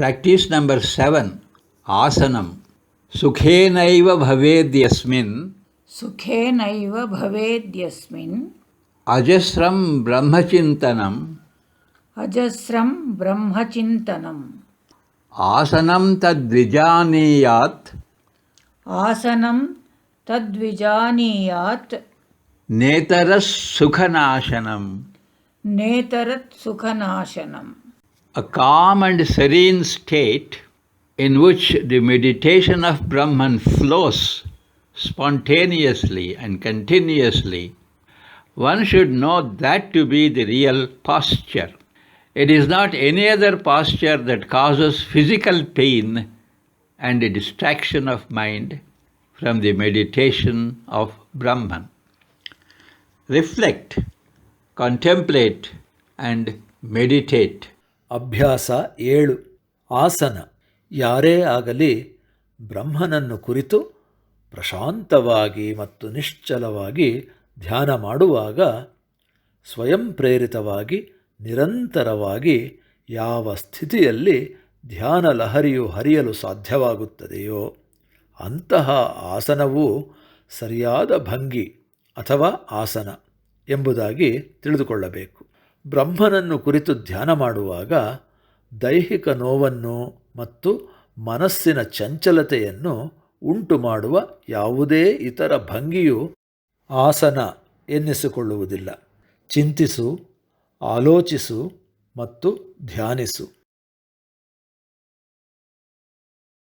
Practice number 7, Asanam. Sukhenaiva bhavedyasmin ಸುಖೇನೈವ ಭವೇದ್ಯಸ್ಮಿನ್ ajasram brahmachintanam ಅಜಸ್ರಂ ಬ್ರಹ್ಮಚಿಂತನಂ asanam tadvijaniyat ಆಸನಂ ತದ್ವಿಜಾನೀಯಾತ್ netaras sukhanashanam. ನೇತರತ್ ಸುಖನಾಶನಂ. A calm and serene state in which the meditation of Brahman flows spontaneously and continuously. One should know that to be the real posture. It is not any other posture that causes physical pain and a distraction of mind from the meditation of Brahman. Reflect, contemplate, and meditate. ಅಭ್ಯಾಸ 7. ಆಸನ. ಯಾರೇ ಆಗಲಿ ಬ್ರಹ್ಮನನ್ನು ಕುರಿತು ಪ್ರಶಾಂತವಾಗಿ ಮತ್ತು ನಿಶ್ಚಲವಾಗಿ ಧ್ಯಾನ ಮಾಡುವಾಗ ಸ್ವಯಂ ಪ್ರೇರಿತವಾಗಿ ನಿರಂತರವಾಗಿ ಯಾವ ಸ್ಥಿತಿಯಲ್ಲಿ ಧ್ಯಾನ ಲಹರಿಯು ಹರಿಯಲು ಸಾಧ್ಯವಾಗುತ್ತದೆಯೋ ಅಂತಹ ಆಸನವು ಸರಿಯಾದ ಭಂಗಿ ಅಥವಾ ಆಸನ ಎಂಬುದಾಗಿ ತಿಳಿದುಕೊಳ್ಳಬೇಕು. ಬ್ರಹ್ಮನನ್ನು ಕುರಿತು ಧ್ಯಾನ ಮಾಡುವಾಗ ದೈಹಿಕ ನೋವನ್ನು ಮತ್ತು ಮನಸ್ಸಿನ ಚಂಚಲತೆಯನ್ನು ಉಂಟು ಮಾಡುವ ಯಾವುದೇ ಇತರ ಭಂಗಿಯು ಆಸನ ಎನ್ನಿಸಿಕೊಳ್ಳುವುದಿಲ್ಲ. ಚಿಂತಿಸು, ಆಲೋಚಿಸು ಮತ್ತು ಧ್ಯಾನಿಸು.